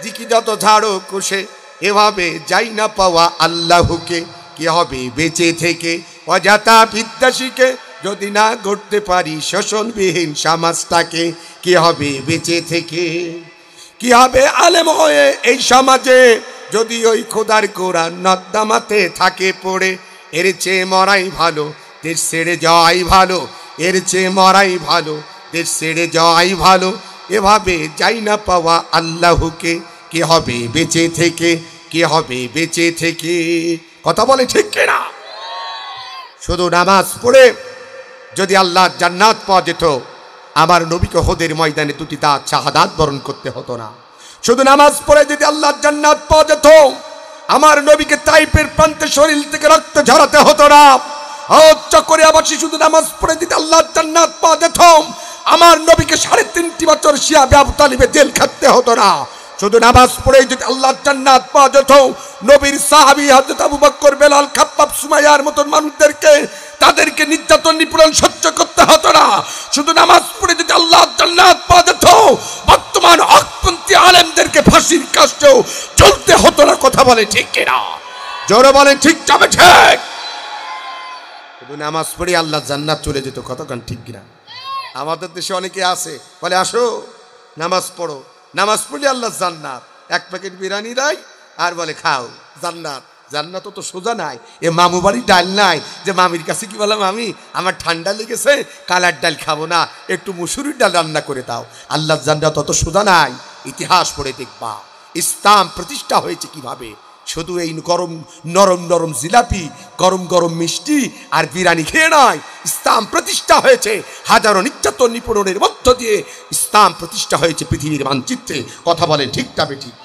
জিকি যত ঝাড়ো কষে, এভাবে যাই না পাওয়া আল্লাহকে, কি হবে বেঁচে থেকে? অজাতা বিদ্যা শিখে যদি না গড়তে পারি শোষণবিহীন সমাজটাকে, কি হবে বেঁচে থেকে? কি হবে আলেম হয়ে এই সমাজে যদি ওই খোদার কোরআন নর্দমাতে থাকে পড়ে? এর চেয়ে মরাই ভালো, দেশ ছেড়ে যাওয়াই ভালো, এর চেয়ে মরাই ভালো, দেশ ছেড়ে যাওয়াই ভালো, এভাবে যাই না পাওয়া আল্লাহকে, কি হবে বেঁচে থেকে? কি হবে বেঁচে থেকে? কথা বলে ঠিক কিনা? শুধু নামাজ পড়ে যদি আল্লাহর জান্নাত পাওয়া যেত, আমার নবীকে হোদের ময়দানে 2টি দাঁত শাহাদাত বরণ করতে হতো না। শুধু নামাজ পড়ে যদি আল্লাহর জান্নাত পাওয়া যেত, আমার নবীকে তাইফের প্রান্তে শরীর থেকে রক্ত ঝরাতে হতো না। চকরিয়াবাসী শুধু নামাজ পড়ে যদি আল্লাহর জান্নাত পাওয়া যেত, আমার নবীকে 3.5 বছর শিয়াবে আবু তালিবে জেল খাটতে হতো না। শুধু নামাজ পড়ে যদি আল্লাহর জান্নাত পাওয়া যেত, নবীর সাহাবী হযরত আবু বকর, বেলাল, খাব্বাব, সুমাইয়ার মতন মানুষদেরকে তাদেরকে নির্যাতন নিপীড়ন সহ্য করতে হতো না। শুধু নামাজ পড়ে যদি আল্লাহর জান্নাত পাওয়া যেত, বর্তমান হকপন্থী আলেমদেরকে ফাঁসির কাষ্ঠেও চলতে হতো না। কথা বলে ঠিক কিনা? জোরে বলে ঠিক যাবে ঠিক? শুধু নামাজ পড়ে আল্লাহর জান্নাত চলে যেত। কতক্ষণ ঠিক কিনা? আমাদের দেশে অনেকে আছে বলে আসো নামাজ পড়ো, নামাজ পড়লে আল্লাহর জান্নাত, 1 প্যাকেট বিরিয়ানি দেয় আর বলে খাও জান্নাত। জান্নাত তো সোজা নাই, এ মামু বাড়ি ডাল নাই যে মামির কাছে কি বললাম, আমি আমার ঠান্ডা লেগেছে কালার ডাল খাবো না, একটু মুসুরির ডাল রান্না করে দাও। আল্লাহর জান্নাত তত সোজা নাই। ইতিহাস পড়ে দেখবা ইসলাম প্রতিষ্ঠা হয়েছে কিভাবে। শুধু এই গরম নরম নরম জিলাপি, গরম গরম মিষ্টি আর বিরিয়ানি খেয়ে নয়, ইসলাম প্রতিষ্ঠা হয়েছে হাজারো নির্যাতন নিপীড়নের মধ্য দিয়ে। ইসলাম প্রতিষ্ঠা হয়েছে পৃথিবীর মানচিত্রে। কথা বলে ঠিক না বেঠিক?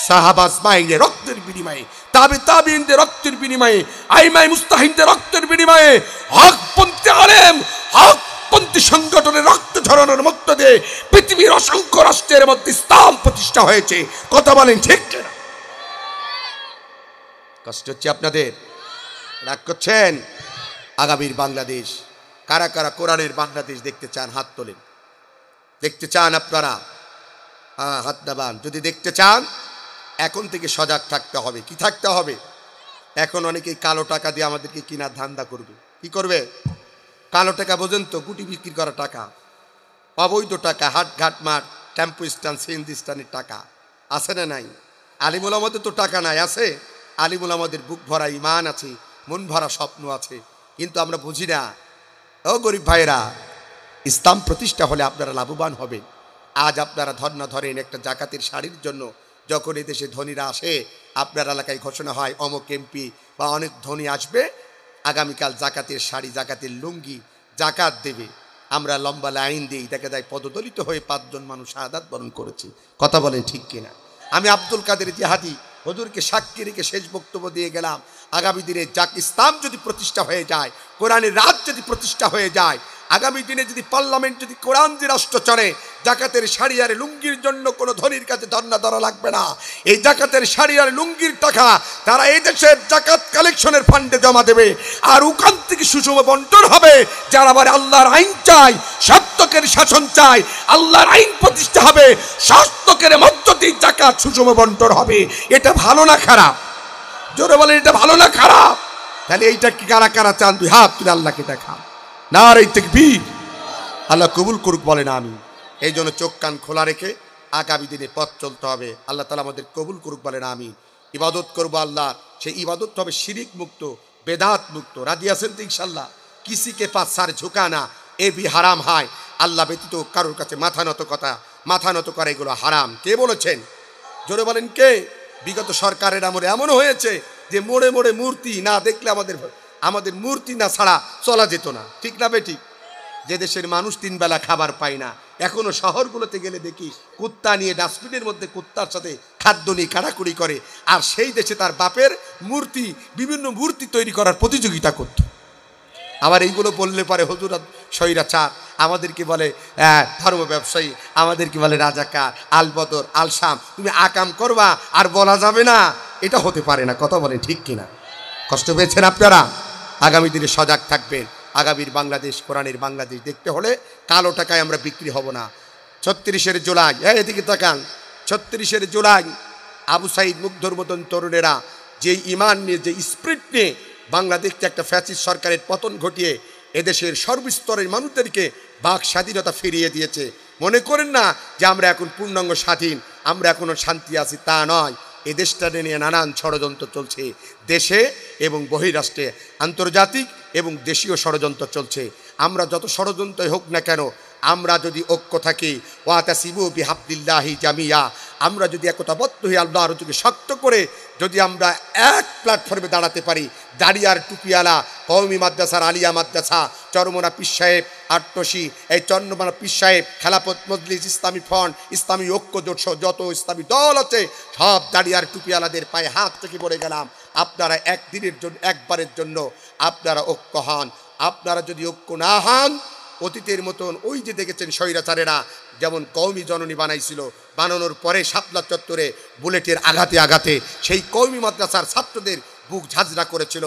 সাহাবা ইসমাইলের রক্তের বিনিময়ে, তাবিঈনদের রক্তের বিনিময়ে, আইমাই মুস্তাহিনদের রক্তের বিনিময়ে, হকপন্থী আলেম, হকপন্থী সংগঠনের রক্ত ঝরানোর মধ্য দিয়ে পৃথিবীর অসংখ্য রাষ্ট্রের মধ্যে ইসলাম প্রতিষ্ঠা হয়েছে। কথা বলেন ঠিক না? কষ্ট হচ্ছে আপনাদের? রাগ করছেন? আগামীর বাংলাদেশ কারা কারা কোরআনের বাংলাদেশ দেখতে চান? হাত তোলেন। দেখতে চান আপনারা? হাত নামান। যদি দেখতে চান এখন থেকে সজাগ থাকতে হবে। কি থাকতে হবে? এখন অনেকেই কালো টাকা দিয়ে আমাদেরকে কিনার ধান্দা করবে। কি করবে? কালো টাকা বোঝেন তো? গুটি বিক্রি করা টাকা, অবৈধ টাকা, হাটঘাট মাঠ, টেম্পো স্ট্যান্ড, সিএনজি স্ট্যান্ডের টাকা আছে না নাই? আলিমুল আমাদের তো টাকা নাই, আছে? আলিমুল আমাদের বুক ভরা ইমান আছে, মন ভরা স্বপ্ন আছে, কিন্তু আমরা বুঝি না। ও গরিব ভাইরা, ইসলাম প্রতিষ্ঠা হলে আপনারা লাভবান হবেন। আজ আপনারা ধর্ণা ধরেন একটা জাকাতের শাড়ির জন্য। যখন এই দেশে ধনীরা আসে, আপনার এলাকায় ঘোষণা হয় অমুক এমপি বা অনেক ধনী আসবে, আগামীকাল জাকাতের শাড়ি, জাকাতের লুঙ্গি জাকাত দেবে। আমরা লম্বা লাইন দিই, দেখা যায় পদদলিত হয়ে 5 জন মানুষ শাহাদাত বরণ করেছে। কথা বলেন ঠিক কিনা? আমি আব্দুল কাদের ইতিহাদি হুজুরকে সাক্ষী রেখে শেষ বক্তব্য দিয়ে গেলাম, আগামী দিনে যাক ইসলাম যদি প্রতিষ্ঠা হয়ে যায়, কোরআনের রাজ যদি প্রতিষ্ঠা হয়ে যায়, আগামী দিনে যদি পার্লামেন্ট যদি কোরআন দিয়ে রাষ্ট্র চলে, জাকাতের শাড়ি আর লুঙ্গির জন্য কোনো ধনীর কাছে ধর্ণা ধরা লাগবে না। এই জাকাতের শাড়ি আর লুঙ্গির টাকা তারা এই দেশের জাকাত কালেকশনের ফান্ডে জমা দেবে, আর ওখান থেকে সুষম বন্টন হবে। যারা আবার আল্লাহর আইন চায়, সত্যকের শাসন চায়, আল্লাহর আইন প্রতিষ্ঠা হবে, সত্যকের মধ্য দিয়ে জাকাত সুষম বন্টন হবে। এটা ভালো না খারাপ? জোরে বলেন, এটা ভালো না খারাপ? তাহলে এইটা কি কারা কারা চান? দুই হাত তুলে আল্লাহকে দেখা। নারে তাকবীর। আল্লাহ কবুল করুক, বলেন আমি। এই জন্য চোখ কান খোলা রেখে আগামী দিনে পথ চলতে হবে। আল্লাহ তাআলা আমাদের কবুল করুক, বলেন আমি। ইবাদত করবো আল্লাহ, সেই ইবাদত হবে শিরিক মুক্ত, বেদাত মুক্ত। রাজি আছেন তো ইনশাল্লাহ? কিসিকে পাস সার ঝুঁকানা এ ভি হারাম হয়। আল্লাহ ব্যতীত কারোর কাছে মাথা নত করা এগুলো হারাম। কে বলেছেন? জোরে বলেন কে? বিগত সরকারের আমলে এমন হয়েছে যে মোড়ে মোড়ে মূর্তি না দেখলে আমাদের মূর্তি না ছাড়া চলা যেত না। ঠিক না বেঠিক? যে দেশের মানুষ 3 বেলা খাবার পায় না, এখনো শহরগুলোতে গেলে দেখি কুত্তা নিয়ে ডাস্টবিনের মধ্যে কুত্তার সাথে খাদ্য নিয়ে কাড়াকুড়ি করে, আর সেই দেশে তার বাপের মূর্তি, বিভিন্ন মূর্তি তৈরি করার প্রতিযোগিতা করত। আবার এইগুলো বললে পরে হুজুর স্বৈরাচার, আমাদেরকে বলে ধর্ম ব্যবসায়ী, আমাদেরকে বলে রাজাকার, আল বদর, আল শাম। তুমি আকাম করবা আর বলা যাবে না, এটা হতে পারে না। কথা বলে ঠিক কিনা? কষ্ট পেয়েছেন আপনারা? আগামী দিনে সজাগ থাকবেন। আগামীর বাংলাদেশ, কোরআনের বাংলাদেশ দেখতে হলে কালো টাকায় আমরা বিক্রি হব না। 36 জুলাই, এদিকে তাকান, 36 জুলাই আবু সাইদ মুগ্ধর মতন তরুণেরা যে ইমান নিয়ে, যে স্পিরিট নিয়ে বাংলাদেশকে একটা ফ্যাসিস্ট সরকারের পতন ঘটিয়ে এদেশের সর্বস্তরের মানুষদেরকে বাক স্বাধীনতা ফিরিয়ে দিয়েছে। মনে করেন না যে আমরা এখন পূর্ণাঙ্গ স্বাধীন, আমরা এখনো শান্তি আছি, তা নয়। এ দেশটা নিয়ে নানান ষড়যন্ত্র চলছে, দেশে এবং বহিরাষ্ট্রে, আন্তর্জাতিক এবং দেশীয় ষড়যন্ত্র চলছে। আমরা যত ষড়যন্ত্রই হোক না কেন, আমরা যদি ঐক্য থাকি, ওয়াতাসিবু বিহাবলিল্লাহি জামিয়া, আমরা যদি একতাবদ্ধ হই, আল্লাহর হুকুমকে শক্ত করে যদি আমরা এক প্ল্যাটফর্মে দাঁড়াতে পারি, দাঁড়িয়ার টুপিয়ালা কওমি মাদ্রাসার আলিয়া মাদ্রাসা, চরমোনা পীর সাহেব আট্টসি, এই চন্দ্রমানা পীর সাহেব, খেলাফত মজলিস, ইসলামী ফ্রন্ট, ইসলামী ঐক্য জোট, যত ইসলামী দল আছে, সব দাঁড়িয়ার টুপিয়ালাদের পায়ে হাত থেকে পড়ে গেলাম। আপনারা একদিনের জন্য, একবারের জন্য আপনারা ঐক্য হন। আপনারা যদি ঐক্য না হন, অতীতের মতন ওই যে দেখেছেন স্বৈরাচারেরা যেমন কওমি জননী বানাইছিল, বানানোর পরে শাপলা চত্বরে বুলেটের আঘাতে আঘাতে সেই কওমি মাদ্রাসার ছাত্রদের বুক ঝাঁঝরা করেছিল।